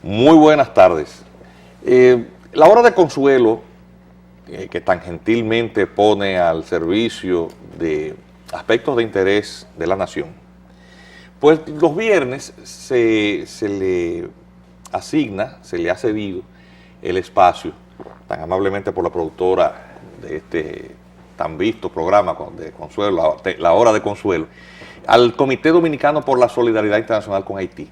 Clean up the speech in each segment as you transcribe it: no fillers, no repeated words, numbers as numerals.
Muy buenas tardes. La hora de consuelo, que tan gentilmente pone al servicio de aspectos de interés de la nación, pues los viernes se le asigna, se le ha cedido el espacio, tan amablemente por la productora de este tan visto programa de consuelo, la hora de consuelo, al Comité Dominicano por la Solidaridad Internacional con Haití.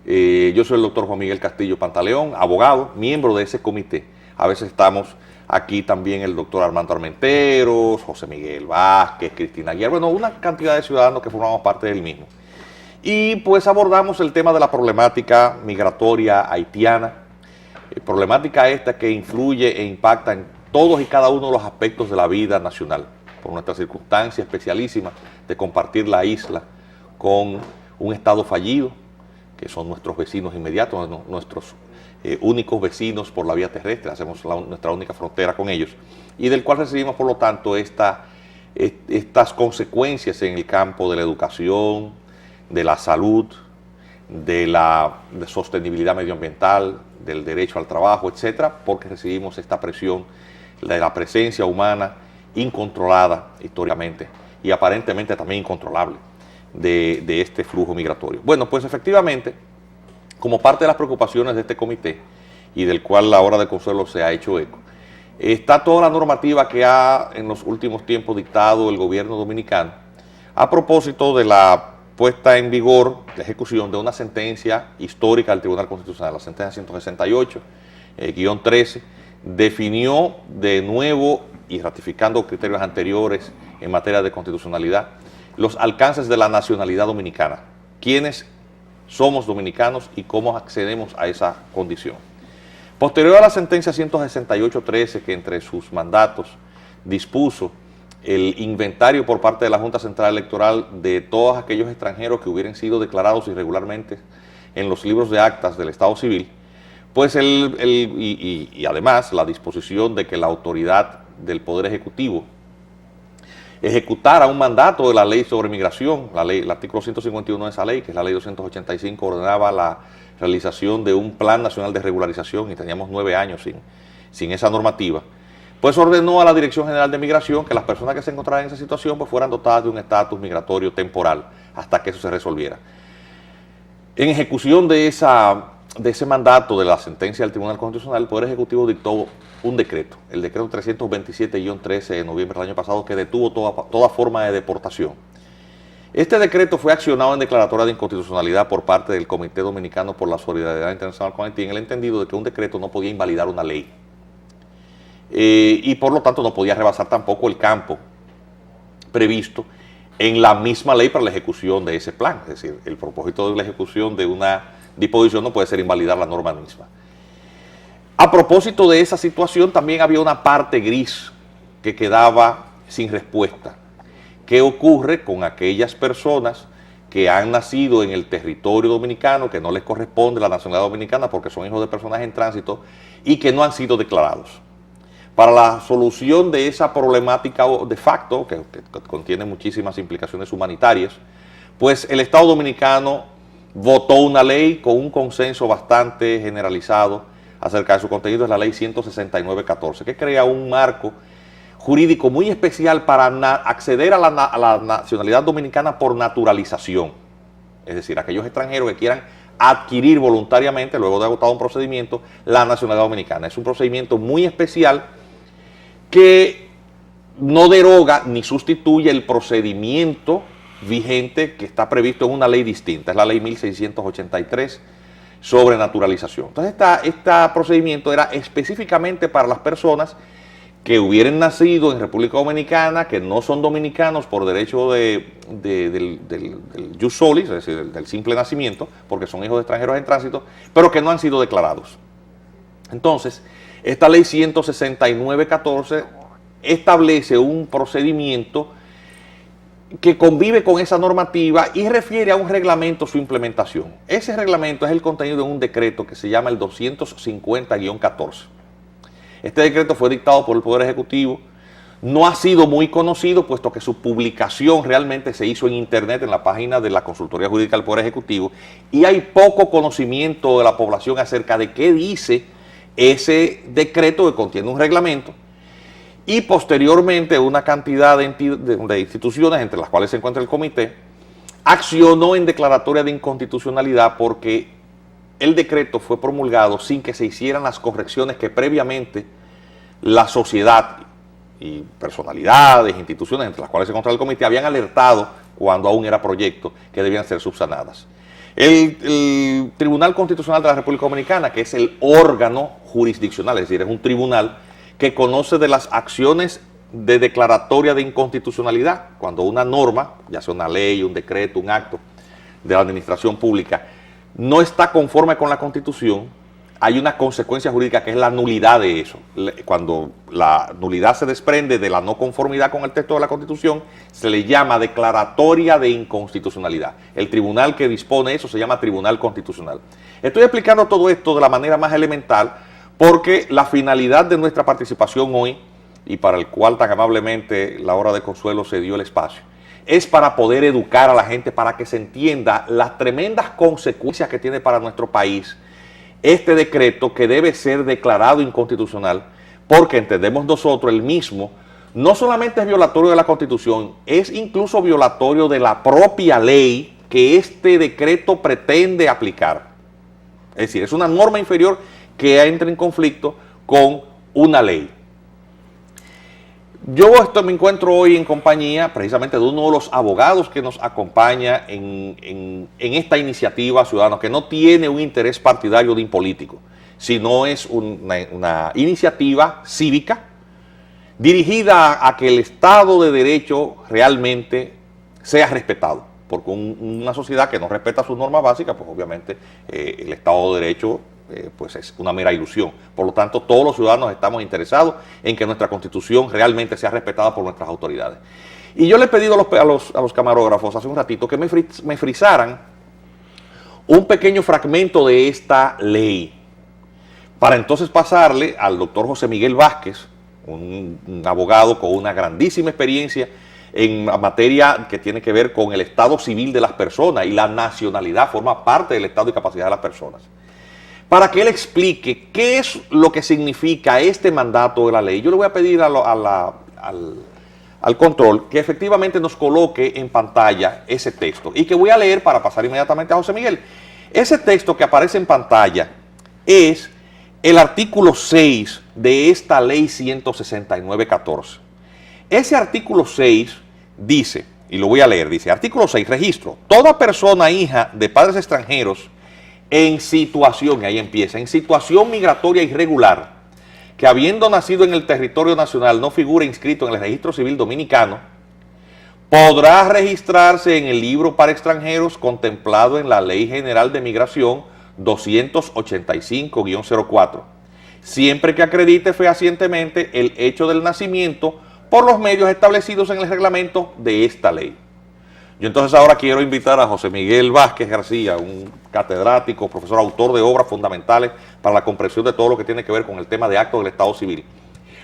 Yo soy el doctor Juan Miguel Castillo Pantaleón, abogado, miembro de ese comité. A veces estamos aquí también el doctor Armando Armenteros, José Miguel Vázquez, Cristina Aguiar, bueno, una cantidad de ciudadanos que formamos parte del mismo. Y pues abordamos el tema de la problemática migratoria haitiana, problemática esta que influye e impacta en todos y cada uno de los aspectos de la vida nacional, por nuestra circunstancia especialísima de compartir la isla con un estado fallido, que son nuestros vecinos inmediatos, nuestros únicos vecinos por la vía terrestre, hacemos nuestra única frontera con ellos, y del cual recibimos, por lo tanto, estas consecuencias en el campo de la educación, de la salud, de la sostenibilidad medioambiental, del derecho al trabajo, etcétera, porque recibimos esta presión de la presencia humana incontrolada históricamente y aparentemente también incontrolable de este flujo migratorio. Bueno, pues efectivamente, como parte de las preocupaciones de este comité y del cual la hora de consuelo se ha hecho eco, está toda la normativa que ha en los últimos tiempos dictado el gobierno dominicano a propósito de la puesta en vigor, de ejecución de una sentencia histórica del Tribunal Constitucional, la sentencia 168-13, definió de nuevo y ratificando criterios anteriores en materia de constitucionalidad los alcances de la nacionalidad dominicana, quiénes somos dominicanos y cómo accedemos a esa condición. Posterior a la sentencia 168-13, que entre sus mandatos dispuso el inventario por parte de la Junta Central Electoral de todos aquellos extranjeros que hubieran sido declarados irregularmente en los libros de actas del Estado Civil, pues y además la disposición de que la autoridad del Poder Ejecutivo ejecutara un mandato de la ley sobre migración, el artículo 151 de esa ley, que es la ley 285, ordenaba la realización de un plan nacional de regularización y teníamos 9 años sin esa normativa, pues ordenó a la Dirección General de Migración que las personas que se encontraran en esa situación pues fueran dotadas de un estatus migratorio temporal hasta que eso se resolviera. En ejecución de ese mandato de la sentencia del Tribunal Constitucional, el Poder Ejecutivo dictó un decreto, el decreto 327-13 de noviembre del año pasado, que detuvo toda forma de deportación. Este decreto fue accionado en declaratoria de inconstitucionalidad por parte del Comité Dominicano por la Solidaridad Internacional con Haití, en el entendido de que un decreto no podía invalidar una ley y por lo tanto no podía rebasar tampoco el campo previsto en la misma ley para la ejecución de ese plan. Es decir, el propósito de la ejecución de una disposición no puede ser invalidar la norma misma. A propósito de esa situación, también había una parte gris que quedaba sin respuesta. ¿Qué ocurre con aquellas personas que han nacido en el territorio dominicano, que no les corresponde la nacionalidad dominicana porque son hijos de personas en tránsito y que no han sido declarados? Para la solución de esa problemática de facto, que contiene muchísimas implicaciones humanitarias, pues el Estado dominicano votó una ley con un consenso bastante generalizado acerca de su contenido, es la ley 169-14, que crea un marco jurídico muy especial para acceder a la nacionalidad dominicana por naturalización. Es decir, aquellos extranjeros que quieran adquirir voluntariamente, luego de agotado un procedimiento, la nacionalidad dominicana. Es un procedimiento muy especial que no deroga ni sustituye el procedimiento vigente que está previsto en una ley distinta, es la ley 1683 sobre naturalización. Entonces este procedimiento era específicamente para las personas que hubieran nacido en República Dominicana, que no son dominicanos por derecho del jus solis, es decir, del simple nacimiento, porque son hijos de extranjeros en tránsito, pero que no han sido declarados. Entonces, esta ley 169-14 establece un procedimiento que convive con esa normativa y refiere a un reglamento su implementación. Ese reglamento es el contenido de un decreto que se llama el 250-14. Este decreto fue dictado por el Poder Ejecutivo no ha sido muy conocido, puesto que su publicación realmente se hizo en internet, en la página de la Consultoría Jurídica del Poder Ejecutivo, y hay poco conocimiento de la población acerca de qué dice ese decreto que contiene un reglamento, y posteriormente una cantidad de instituciones, entre las cuales se encuentra el comité, accionó en declaratoria de inconstitucionalidad porque el decreto fue promulgado sin que se hicieran las correcciones que previamente la sociedad y personalidades, instituciones, entre las cuales se encontraba el comité, habían alertado cuando aún era proyecto que debían ser subsanadas. El Tribunal Constitucional de la República Dominicana, que es el órgano jurisdiccional, es decir, es un tribunal que conoce de las acciones de declaratoria de inconstitucionalidad, cuando una norma, ya sea una ley, un decreto, un acto de la administración pública, no está conforme con la Constitución, hay una consecuencia jurídica que es la nulidad de eso. Cuando la nulidad se desprende de la no conformidad con el texto de la Constitución, se le llama declaratoria de inconstitucionalidad. El tribunal que dispone eso se llama Tribunal Constitucional. Estoy explicando todo esto de la manera más elemental porque la finalidad de nuestra participación hoy, y para el cual tan amablemente la hora de consuelo se dio el espacio, es para poder educar a la gente, para que se entienda las tremendas consecuencias que tiene para nuestro país este decreto, que debe ser declarado inconstitucional, porque entendemos nosotros el mismo no solamente es violatorio de la Constitución, es incluso violatorio de la propia ley que este decreto pretende aplicar. Es decir, es una norma inferior que entra en conflicto con una ley. Yo me encuentro hoy en compañía precisamente de uno de los abogados que nos acompaña en esta iniciativa ciudadana, que no tiene un interés partidario ni político, sino es una iniciativa cívica dirigida a que el Estado de Derecho realmente sea respetado, porque una sociedad que no respeta sus normas básicas, pues obviamente el Estado de Derecho pues es una mera ilusión. Por lo tanto, todos los ciudadanos estamos interesados en que nuestra Constitución realmente sea respetada por nuestras autoridades. Y yo le he pedido a los camarógrafos hace un ratito que me frisaran un pequeño fragmento de esta ley, para entonces pasarle al doctor José Miguel Vázquez, un abogado con una grandísima experiencia en materia que tiene que ver con el estado civil de las personas, y la nacionalidad forma parte del estado y capacidad de las personas, para que él explique qué es lo que significa este mandato de la ley. Yo le voy a pedir al control que efectivamente nos coloque en pantalla ese texto, y que voy a leer para pasar inmediatamente a José Miguel. Ese texto que aparece en pantalla es el artículo 6 de esta ley 169-14. Ese artículo 6 dice, y lo voy a leer, dice: artículo 6, registro. Toda persona hija de padres extranjeros en situación, y ahí empieza, en situación migratoria irregular, que habiendo nacido en el territorio nacional no figura inscrito en el registro civil dominicano, podrá registrarse en el libro para extranjeros contemplado en la Ley General de Migración 285-04, siempre que acredite fehacientemente el hecho del nacimiento por los medios establecidos en el reglamento de esta ley. Yo entonces ahora quiero invitar a José Miguel Vázquez García, un catedrático, profesor, autor de obras fundamentales para la comprensión de todo lo que tiene que ver con el tema de actos del Estado Civil,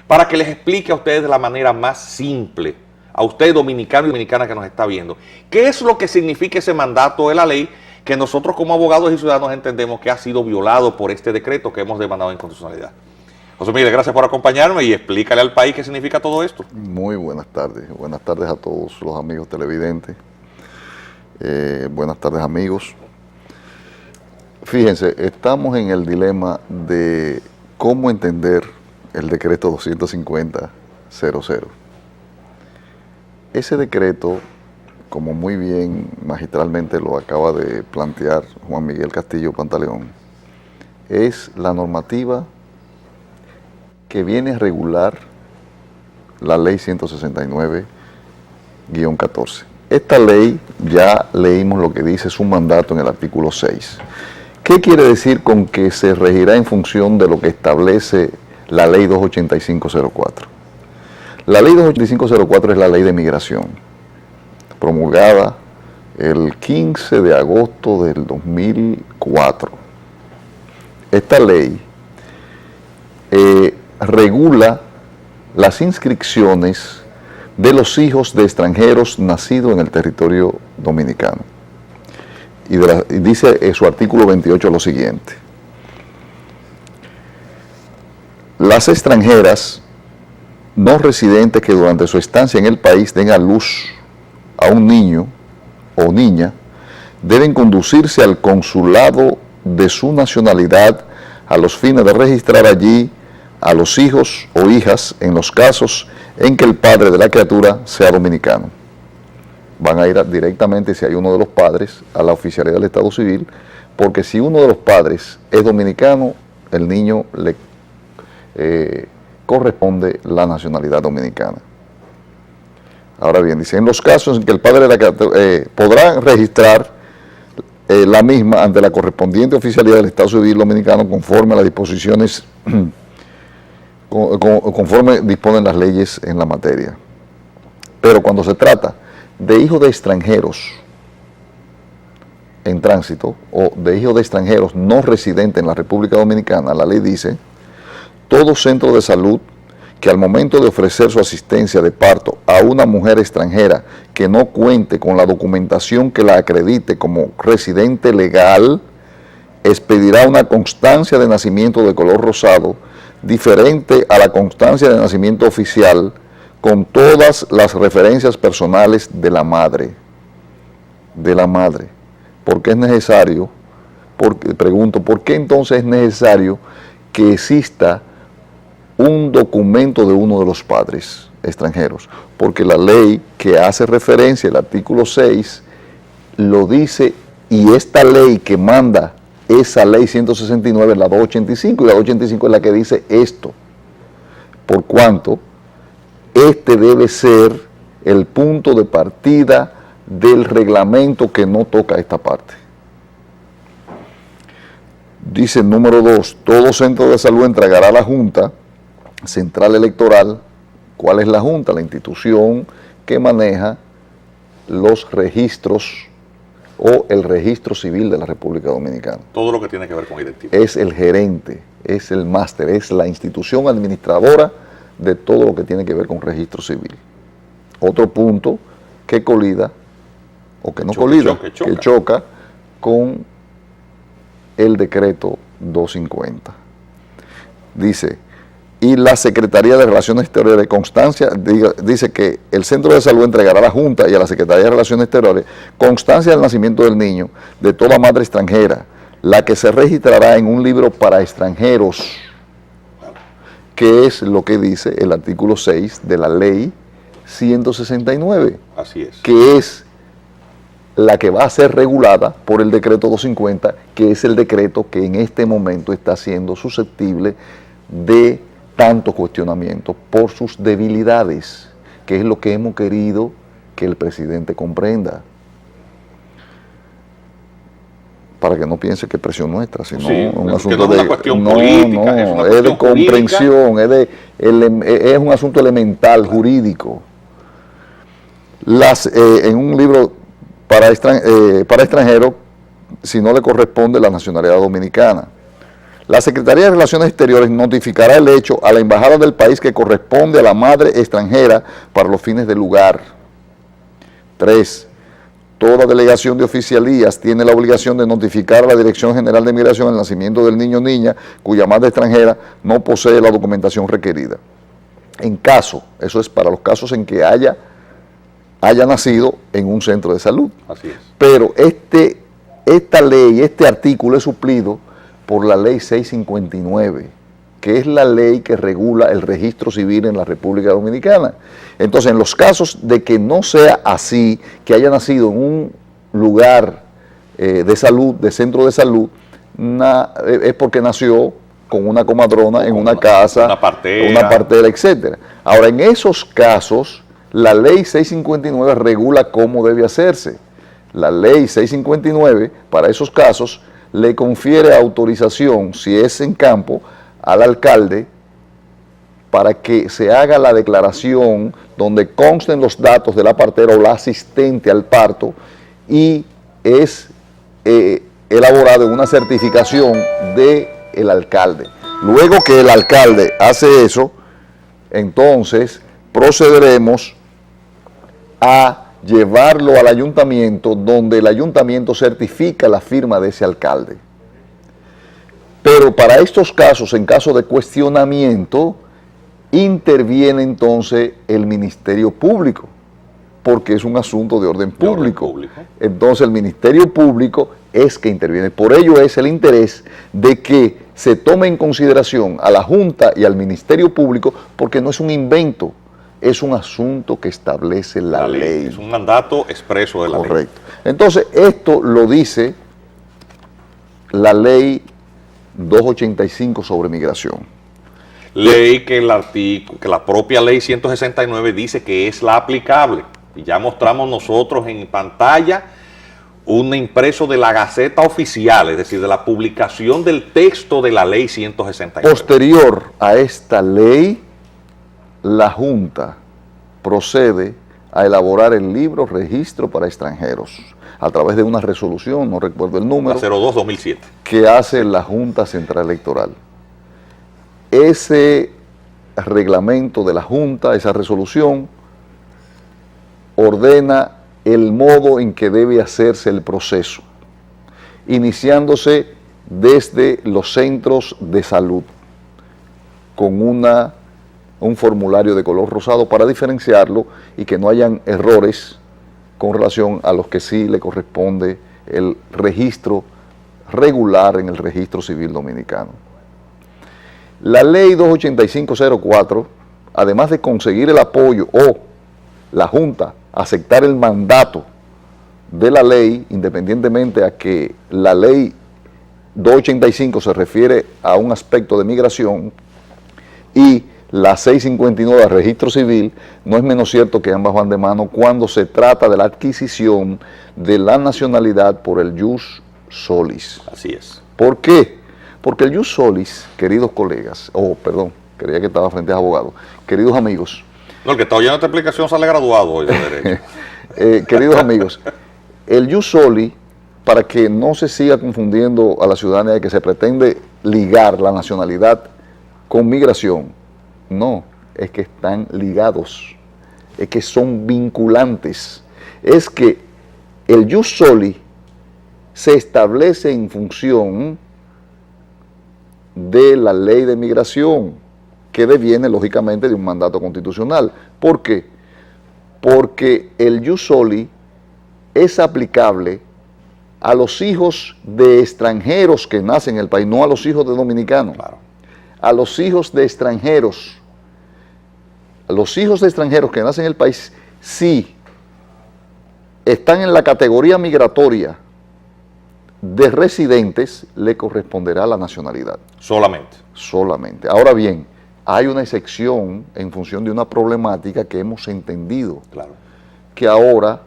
para que les explique a ustedes de la manera más simple, a usted dominicano y dominicana que nos está viendo, qué es lo que significa ese mandato de la ley que nosotros como abogados y ciudadanos entendemos que ha sido violado por este decreto que hemos demandado en constitucionalidad. José Miguel, gracias por acompañarme y explícale al país qué significa todo esto. Muy buenas tardes a todos los amigos televidentes. Buenas tardes, amigos. Fíjense, estamos en el dilema de cómo entender el decreto 250-00. Ese decreto, como muy bien magistralmente lo acaba de plantear Juan Miguel Castillo Pantaleón, es la normativa que viene a regular la ley 169-14. Esta ley, ya leímos lo que dice su mandato en el artículo 6. ¿Qué quiere decir con que se regirá en función de lo que establece la ley 285-04? La ley 285-04 es la ley de migración, promulgada el 15 de agosto del 2004. Esta ley regula las inscripciones de los hijos de extranjeros nacidos en el territorio dominicano. Y dice su artículo 28 lo siguiente: las extranjeras no residentes que durante su estancia en el país den a luz a un niño o niña deben conducirse al consulado de su nacionalidad a los fines de registrar allí a los hijos o hijas en los casos en que el padre de la criatura sea dominicano. Van a ir directamente, si hay uno de los padres, a la oficialidad del Estado Civil, porque si uno de los padres es dominicano, el niño le corresponde la nacionalidad dominicana. Ahora bien, dice, en los casos en que el padre de la criatura podrá registrar la misma ante la correspondiente oficialidad del Estado Civil dominicano conforme a las disposiciones, conforme disponen las leyes en la materia. Pero cuando se trata de hijos de extranjeros en tránsito o de hijos de extranjeros no residentes en la República Dominicana, la ley dice: todo centro de salud que al momento de ofrecer su asistencia de parto a una mujer extranjera que no cuente con la documentación que la acredite como residente legal, expedirá una constancia de nacimiento de color rosado diferente a la constancia de nacimiento oficial con todas las referencias personales de la madre. De la madre. ¿Por qué es necesario? Pregunto, ¿por qué entonces es necesario que exista un documento de uno de los padres extranjeros? Porque la ley que hace referencia, el artículo 6, lo dice, y esta ley que manda esa ley 169 es la 285, y la 285 es la que dice esto. Por cuanto, este debe ser el punto de partida del reglamento que no toca esta parte. Dice el número 2, todo centro de salud entregará a la Junta Central Electoral. ¿Cuál es la Junta? La institución que maneja los registros o el registro civil de la República Dominicana. Todo lo que tiene que ver con identidad. Es el gerente, es el máster, es la institución administradora de todo lo que tiene que ver con registro civil. Otro punto que colida, o que no colida, que choca con el decreto 250. Dice, y la Secretaría de Relaciones Exteriores, constancia, dice que el Centro de Salud entregará a la Junta y a la Secretaría de Relaciones Exteriores constancia del nacimiento del niño de toda madre extranjera, la que se registrará en un libro para extranjeros, que es lo que dice el artículo 6 de la ley 169. Así es. Que es la que va a ser regulada por el decreto 250, que es el decreto que en este momento está siendo susceptible de tanto cuestionamiento por sus debilidades, que es lo que hemos querido que el presidente comprenda. Para que no piense que es presión nuestra, sino sí, un asunto no es una cuestión política, es una cuestión de comprensión, es un asunto elemental, jurídico. En un libro para extranjeros, si no le corresponde la nacionalidad dominicana, la Secretaría de Relaciones Exteriores notificará el hecho a la embajada del país que corresponde a la madre extranjera para los fines del lugar. 3. Toda delegación de oficialías tiene la obligación de notificar a la Dirección General de Migración el nacimiento del niño o niña cuya madre extranjera no posee la documentación requerida. En caso, eso es para los casos en que haya nacido en un centro de salud. Así es. Pero esta ley, este artículo es suplido por la ley 659, que es la ley que regula el registro civil en la República Dominicana. Entonces, en los casos de que no sea así, que haya nacido en un lugar de salud, de centro de salud, es porque nació con una comadrona en una casa, una partera, etc. Ahora, en esos casos, la ley 659 regula cómo debe hacerse. La ley 659, para esos casos, le confiere autorización, si es en campo, al alcalde para que se haga la declaración donde consten los datos de la partera o la asistente al parto y es elaborado una certificación del alcalde. Luego que el alcalde hace eso, entonces procederemos a llevarlo al ayuntamiento, donde el ayuntamiento certifica la firma de ese alcalde. Pero para estos casos, en caso de cuestionamiento, interviene entonces el Ministerio Público, porque es un asunto de orden público. Entonces el Ministerio Público es que interviene. Por ello es el interés de que se tome en consideración a la Junta y al Ministerio Público, porque no es un invento, es un asunto que establece la ley. Es un mandato expreso de la ley. Correcto. Entonces esto lo dice la ley 285 sobre migración. Ley que la propia ley 169 dice que es la aplicable. Y ya mostramos nosotros en pantalla un impreso de la Gaceta Oficial, es decir, de la publicación del texto de la ley 169. Posterior a esta ley, la Junta procede a elaborar el libro Registro para Extranjeros, a través de una resolución, no recuerdo el número, 02-2007, que hace la Junta Central Electoral. Ese reglamento de la Junta, esa resolución, ordena el modo en que debe hacerse el proceso, iniciándose desde los centros de salud, con un formulario de color rosado para diferenciarlo y que no hayan errores con relación a los que sí le corresponde el registro regular en el registro civil dominicano. La ley 28504, además de conseguir el apoyo o la Junta aceptar el mandato de la ley, independientemente a que la ley 285 se refiere a un aspecto de migración y la 659 al registro civil, no es menos cierto que ambas van de mano cuando se trata de la adquisición de la nacionalidad por el jus solis. Así es. ¿Por qué? Porque el jus solis, queridos colegas, perdón, creía que estaba frente a abogados, queridos amigos. No, el que está oyendo esta explicación sale graduado hoy de Derecho. Queridos amigos, el jus soli, para que no se siga confundiendo a la ciudadanía de que se pretende ligar la nacionalidad con migración, no, es que están ligados, es que son vinculantes. Es que el jus soli se establece en función de la ley de migración, que deviene lógicamente de un mandato constitucional. ¿Por qué? Porque el jus soli es aplicable a los hijos de extranjeros que nacen en el país, no a los hijos de dominicanos. Claro. A los hijos de extranjeros. A los hijos de extranjeros que nacen en el país, sí están en la categoría migratoria de residentes, le corresponderá la nacionalidad. Solamente. Solamente. Ahora bien, hay una excepción en función de una problemática que hemos entendido, Claro. que ahora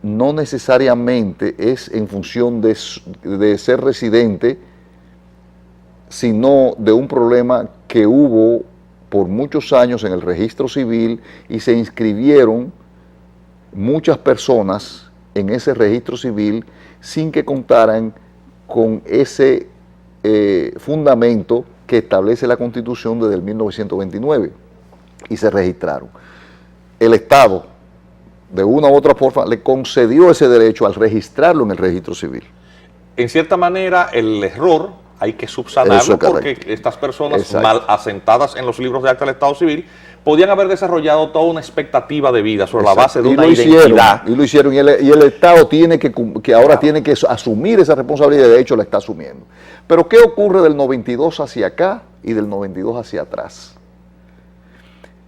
no necesariamente es en función de ser residente, sino de un problema que hubo por muchos años en el registro civil y se inscribieron muchas personas en ese registro civil sin que contaran con ese fundamento que establece la Constitución desde el 1929 y se registraron. El Estado, de una u otra forma, le concedió ese derecho al registrarlo en el registro civil. En cierta manera, el error hay que subsanarlo porque estas personas mal asentadas en los libros de acta del Estado Civil podían haber desarrollado toda una expectativa de vida sobre la base de una identidad. Y lo hicieron, y el Estado tiene que ahora tiene que asumir esa responsabilidad, de hecho la está asumiendo. Pero ¿qué ocurre del 92 hacia acá y del 92 hacia atrás?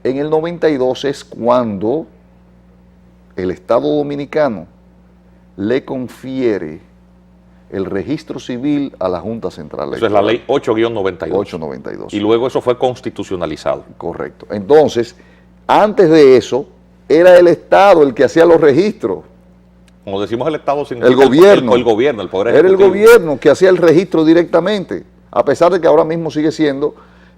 En el 92 es cuando el Estado Dominicano le confiere el registro civil a la Junta Central Electoral. Eso es la ley 8-92. 892. Y luego eso fue constitucionalizado. Correcto. Entonces, antes de eso, era el Estado el que hacía los registros. Como decimos el Estado, el gobierno. El gobierno, el poder ejecutivo. Era el gobierno que hacía el registro directamente, a pesar de que ahora mismo sigue siendo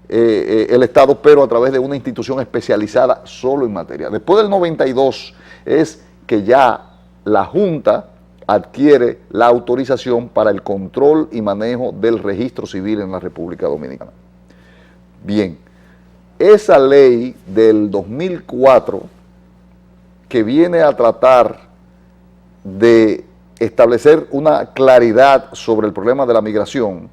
el Estado, pero a través de una institución especializada solo en materia. Después del 92 es que ya la Junta adquiere la autorización para el control y manejo del registro civil en la República Dominicana. Bien, esa ley del 2004 que viene a tratar de establecer una claridad sobre el problema de la migración,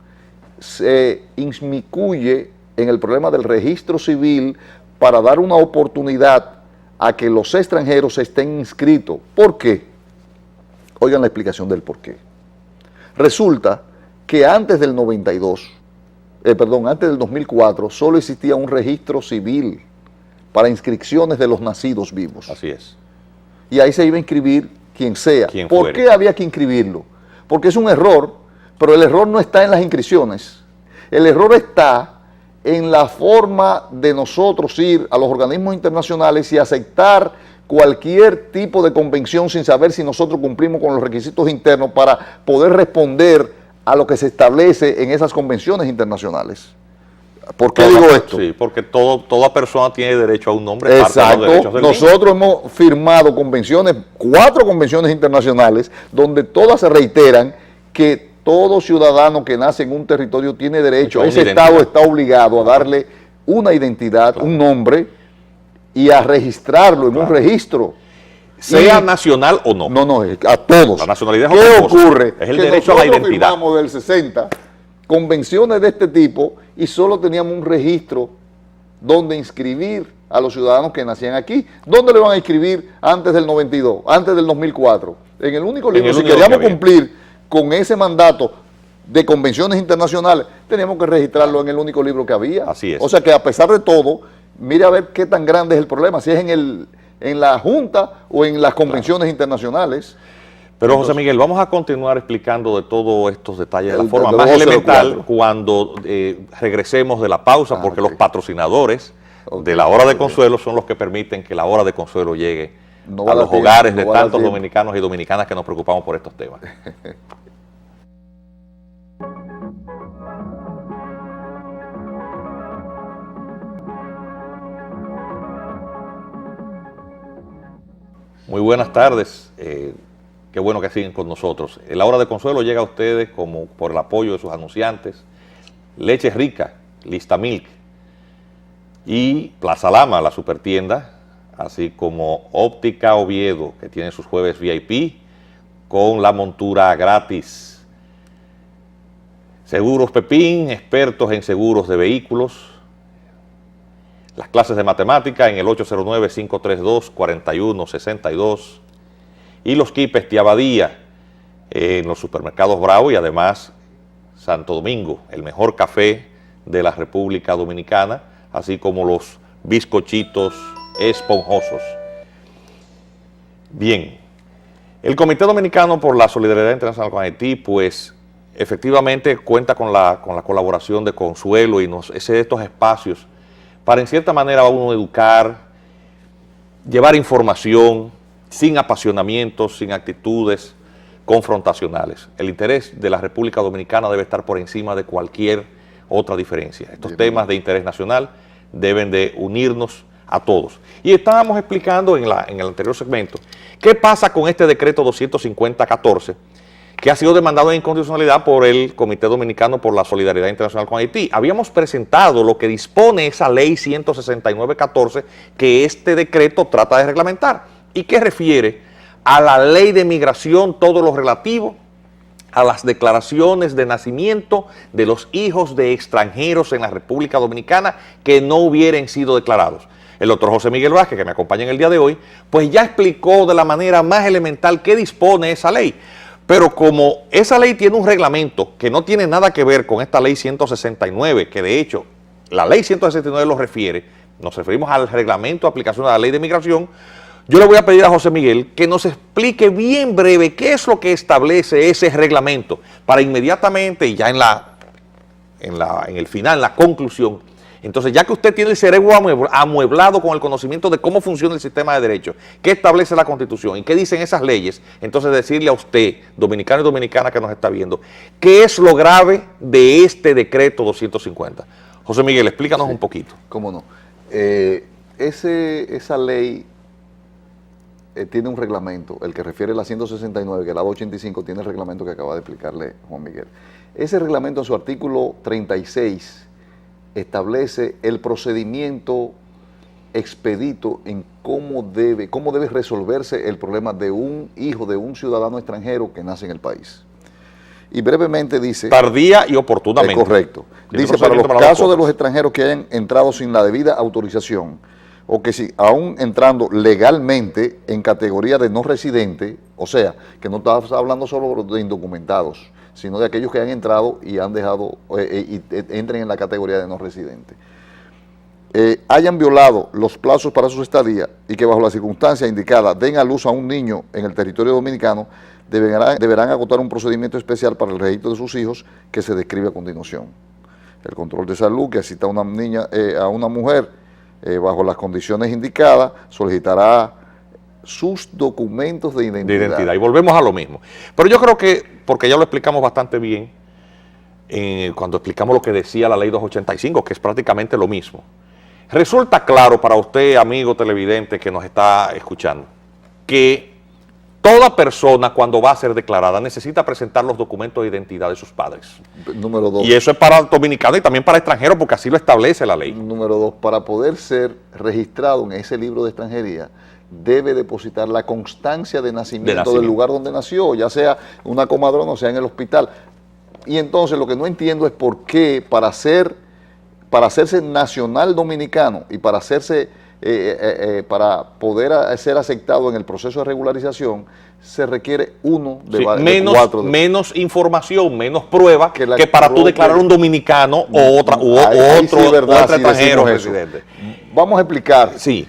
se inmiscuye en el problema del registro civil para dar una oportunidad a que los extranjeros estén inscritos. ¿Por qué? Oigan la explicación del por qué. Resulta que antes del 2004, solo existía un registro civil para inscripciones de los nacidos vivos. Así es. Y ahí se iba a inscribir quien sea. ¿Por fuere. qué había que inscribirlo? Porque es un error, pero el error no está en las inscripciones. El error está en la forma de nosotros ir a los organismos internacionales y aceptar cualquier tipo de convención sin saber si nosotros cumplimos con los requisitos internos para poder responder a lo que se establece en esas convenciones internacionales. ¿Por qué digo esto? Sí, porque toda persona tiene derecho a un nombre. Exacto. Parte de los derechos del Nosotros hemos firmado convenciones, 4 convenciones internacionales, donde todas se reiteran que todo ciudadano que nace en un territorio tiene derecho, ese Estado está obligado a darle una identidad, un nombre, y a registrarlo en un registro. Sea nacional o no. No, a todos. La nacionalidad ¿Qué es otra cosa. ocurre? Es el que derecho a la nosotros identidad. firmamos del 60 convenciones de este tipo y solo teníamos un registro donde inscribir a los ciudadanos que nacían aquí. ¿Dónde le van a inscribir antes del 92, antes del 2004? En el único libro. Si queríamos cumplir con ese mandato de convenciones internacionales, teníamos que registrarlo en el único libro que había. Así es. O sea que a pesar de todo, mire a ver qué tan grande es el problema, si es en la Junta o en las convenciones internacionales. Pero José Miguel, vamos a continuar explicando de todos estos detalles de la forma más elemental cuando regresemos de la pausa, porque los patrocinadores de la Hora de Consuelo son los que permiten que la Hora de Consuelo llegue a los hogares de tantos dominicanos y dominicanas que nos preocupamos por estos temas. Muy buenas tardes. Qué bueno que siguen con nosotros. La Hora de Consuelo llega a ustedes como por el apoyo de sus anunciantes. Leche Rica, Lista Milk y Plaza Lama, la supertienda, así como Óptica Oviedo, que tiene sus jueves VIP con la montura gratis. Seguros Pepín, expertos en seguros de vehículos. Las clases de matemática en el 809-532-4162 y los quipes de Abadía en los supermercados Bravo y además Santo Domingo, el mejor café de la República Dominicana, así como los bizcochitos esponjosos. Bien, el Comité Dominicano por la Solidaridad Internacional con Haití, pues efectivamente cuenta con la colaboración de Consuelo y de estos espacios para en cierta manera uno educar, llevar información sin apasionamientos, sin actitudes confrontacionales. El interés de la República Dominicana debe estar por encima de cualquier otra diferencia. Estos temas de interés nacional deben de unirnos a todos. Y estábamos explicando en el anterior segmento qué pasa con este decreto 250-14 que ha sido demandado en inconstitucionalidad por el Comité Dominicano por la Solidaridad Internacional con Haití. Habíamos presentado lo que dispone esa ley 169-14 que este decreto trata de reglamentar y que refiere a la ley de migración, todo lo relativo a las declaraciones de nacimiento de los hijos de extranjeros en la República Dominicana que no hubieran sido declarados. El doctor José Miguel Vázquez, que me acompaña en el día de hoy, pues ya explicó de la manera más elemental qué dispone esa ley. Pero como esa ley tiene un reglamento que no tiene nada que ver con esta ley 169, que de hecho la ley 169 lo refiere, nos referimos al reglamento de aplicación de la ley de migración, yo le voy a pedir a José Miguel que nos explique bien breve qué es lo que establece ese reglamento, para inmediatamente y ya en el final, en la conclusión. Entonces, ya que usted tiene el cerebro amueblado con el conocimiento de cómo funciona el sistema de derechos, qué establece la Constitución y qué dicen esas leyes, entonces decirle a usted, dominicano y dominicana que nos está viendo, qué es lo grave de este decreto 250. José Miguel, explícanos un poquito. Cómo no. Esa ley tiene un reglamento, el que refiere a la 169, que la 285 tiene el reglamento que acaba de explicarle Juan Miguel. Ese reglamento en su artículo 36 establece el procedimiento expedito en cómo debe resolverse el problema de un hijo de un ciudadano extranjero que nace en el país. Y brevemente dice... Tardía y oportunamente. Correcto. Dice, para los casos de los extranjeros que hayan entrado sin la debida autorización, o que si aún entrando legalmente en categoría de no residente, o sea, que no estamos hablando solo de indocumentados, sino de aquellos que han entrado y han dejado, y entren en la categoría de no residente, hayan violado los plazos para su estadía y que bajo la circunstancia indicada den a luz a un niño en el territorio dominicano, deberán agotar un procedimiento especial para el registro de sus hijos que se describe a continuación. El control de salud que asista a una niña, a una mujer bajo las condiciones indicadas, solicitará sus documentos de identidad. Y volvemos a lo mismo. Pero yo creo que, porque ya lo explicamos bastante bien, cuando explicamos lo que decía la ley 285, que es prácticamente lo mismo. Resulta claro para usted, amigo televidente que nos está escuchando, que toda persona cuando va a ser declarada necesita presentar los documentos de identidad de sus padres. Número 2. Y eso es para dominicanos y también para extranjeros porque así lo establece la ley. Número 2, para poder ser registrado en ese libro de extranjería, debe depositar la constancia de nacimiento del lugar donde nació, ya sea una comadrona o sea en el hospital. Y entonces lo que no entiendo es por qué para hacerse nacional dominicano y para poder ser aceptado en el proceso de regularización se requiere uno de, de cuatro. Menos información, menos prueba que para tú declarar un dominicano o otro extranjero residente. Vamos a explicar. Sí.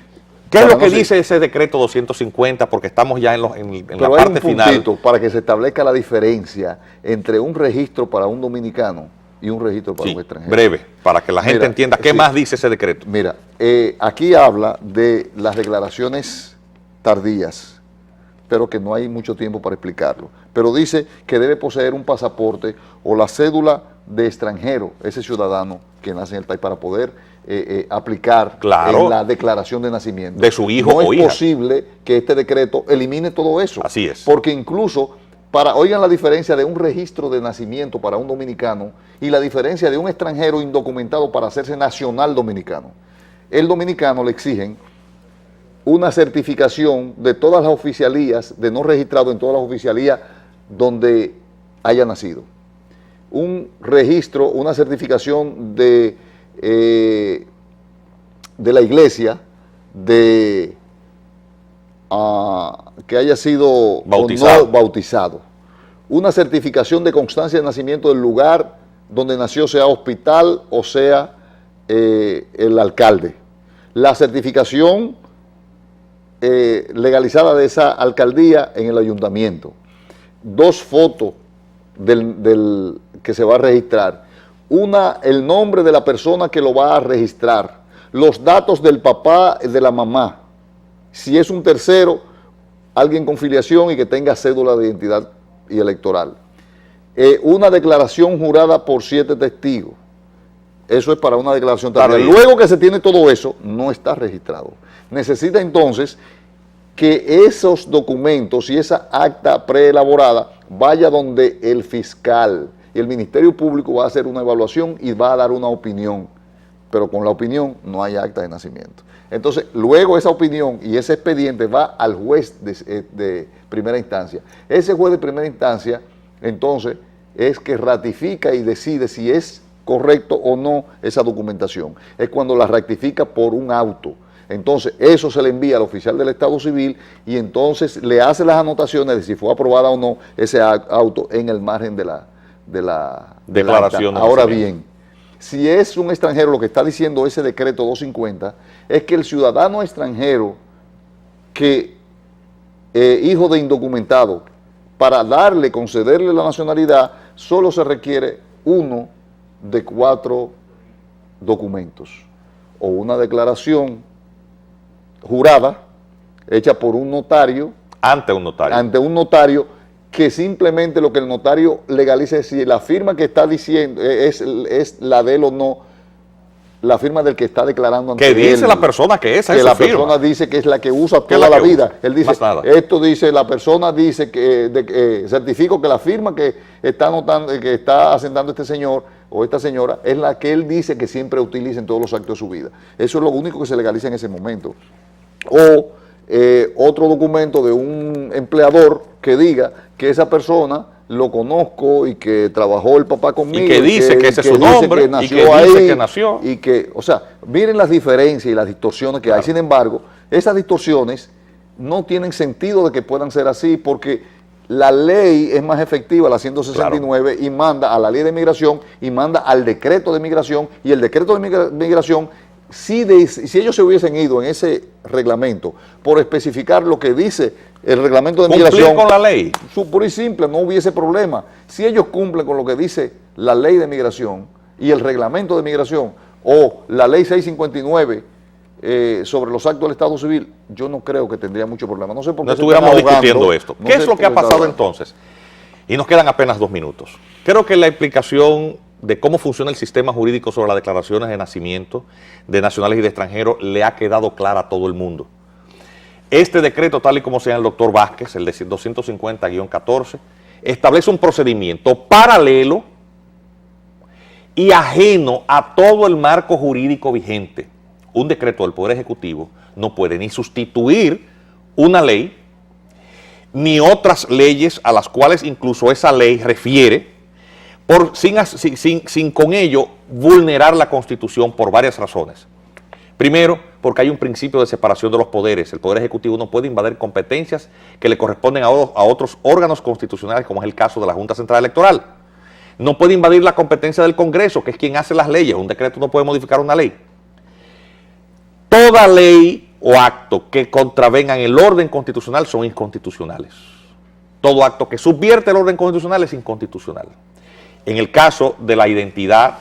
¿Qué es lo que dice ese decreto 250? Porque estamos ya en la parte final. Para que se establezca la diferencia entre un registro para un dominicano y un registro para un extranjero. Breve, para que la gente entienda qué más dice ese decreto. Mira, aquí habla de las declaraciones tardías, pero que no hay mucho tiempo para explicarlo. Pero dice que debe poseer un pasaporte o la cédula de extranjero, ese ciudadano que nace en el país, para poder aplicar en la declaración de nacimiento. De su hijo o hija. No es posible que este decreto elimine todo eso. Así es. Porque incluso... oigan la diferencia de un registro de nacimiento para un dominicano y la diferencia de un extranjero indocumentado para hacerse nacional dominicano. El dominicano le exigen una certificación de todas las oficialías, de no registrado en todas las oficialías donde haya nacido. Un registro, una certificación de la iglesia, que haya sido bautizado. Una certificación de constancia de nacimiento del lugar donde nació, sea hospital o sea el alcalde. La certificación legalizada de esa alcaldía en el ayuntamiento. 2 fotos del que se va a registrar. Una, el nombre de la persona que lo va a registrar. Los datos del papá y de la mamá. Si es un tercero, alguien con filiación y que tenga cédula de identidad y electoral. Una declaración jurada por 7 testigos. Eso es para una declaración tardía. Luego que se tiene todo eso, no está registrado. Necesita entonces que esos documentos y esa acta preelaborada vaya donde el fiscal. Y el Ministerio Público va a hacer una evaluación y va a dar una opinión. Pero con la opinión no hay acta de nacimiento. Entonces, luego esa opinión y ese expediente va al juez de primera instancia. Ese juez de primera instancia, entonces, es que ratifica y decide si es correcto o no esa documentación. Es cuando la rectifica por un auto. Entonces, eso se le envía al oficial del Estado Civil y entonces le hace las anotaciones de si fue aprobada o no ese auto en el margen de la declaración. Ahora bien, si es un extranjero, lo que está diciendo ese decreto 250 es que el ciudadano extranjero que hijo de indocumentado, para concederle la nacionalidad, solo se requiere uno de 4 documentos o una declaración jurada hecha por un notario ante un notario que simplemente lo que el notario legaliza es si la firma que está diciendo es la de él o no, la firma del que está declarando ante él. Que dice la persona que esa es su la firma. Persona dice que es la que usa toda la vida. Él dice, esto dice, la persona dice que certifico que la firma que está anotando, que está asentando este señor, o esta señora es la que él dice que siempre utiliza en todos los actos de su vida. Eso es lo único que se legaliza en ese momento. O otro documento de un empleador que diga que esa persona lo conozco y que trabajó el papá conmigo. Y que dice que ese es su nombre, y que dice que nació. Y que, o sea, miren las diferencias y las distorsiones que hay. Sin embargo, esas distorsiones no tienen sentido de que puedan ser así, porque la ley es más efectiva, la 169, y manda a la ley de migración y manda al decreto de migración, y el decreto de migración, si ellos se hubiesen ido en ese reglamento por especificar lo que dice el reglamento de migración, con la ley, puro y simple, no hubiese problema. Si ellos cumplen con lo que dice la ley de migración y el reglamento de migración o la ley 659 sobre los actos del Estado Civil, yo no creo que tendría mucho problema. No sé por qué no estuviéramos discutiendo esto. ¿Qué es lo que ha pasado entonces? Y nos quedan apenas 2 minutos. Creo que la explicación de cómo funciona el sistema jurídico sobre las declaraciones de nacimiento de nacionales y de extranjeros le ha quedado clara a todo el mundo. Este decreto, tal y como sea el doctor Vázquez, el de 250-14, establece un procedimiento paralelo y ajeno a todo el marco jurídico vigente. Un decreto del Poder Ejecutivo no puede ni sustituir una ley, ni otras leyes a las cuales incluso esa ley refiere, sin con ello vulnerar la Constitución por varias razones. Primero, porque hay un principio de separación de los poderes. El Poder Ejecutivo no puede invadir competencias que le corresponden a otros órganos constitucionales, como es el caso de la Junta Central Electoral. No puede invadir la competencia del Congreso, que es quien hace las leyes. Un decreto no puede modificar una ley. Toda ley o acto que contravengan el orden constitucional son inconstitucionales. Todo acto que subvierte el orden constitucional es inconstitucional. En el caso de la identidad,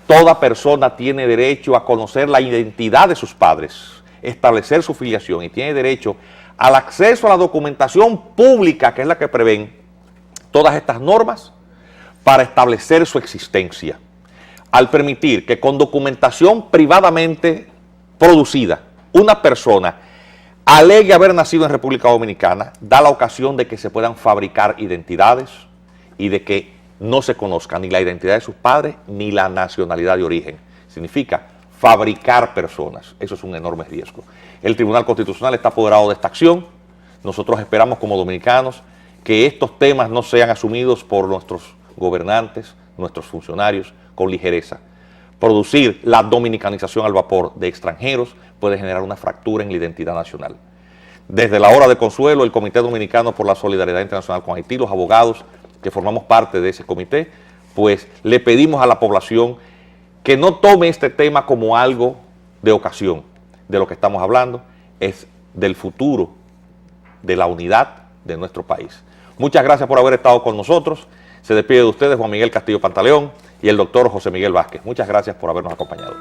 toda persona tiene derecho a conocer la identidad de sus padres, establecer su filiación, y tiene derecho al acceso a la documentación pública, que es la que prevén todas estas normas, para establecer su existencia. Al permitir que con documentación privadamente producida, una persona alegue haber nacido en República Dominicana, da la ocasión de que se puedan fabricar identidades y de que no se conozca ni la identidad de sus padres ni la nacionalidad de origen. Significa fabricar personas. Eso es un enorme riesgo. El Tribunal Constitucional está apoderado de esta acción. Nosotros esperamos como dominicanos que estos temas no sean asumidos por nuestros gobernantes, nuestros funcionarios, con ligereza. Producir la dominicanización al vapor de extranjeros puede generar una fractura en la identidad nacional. Desde la hora de consuelo, el Comité Dominicano por la Solidaridad Internacional con Haití, los abogados que formamos parte de ese comité, pues le pedimos a la población que no tome este tema como algo de ocasión. De lo que estamos hablando es del futuro, de la unidad de nuestro país. Muchas gracias por haber estado con nosotros. Se despide de ustedes Juan Miguel Castillo Pantaleón y el doctor José Miguel Vázquez. Muchas gracias por habernos acompañado.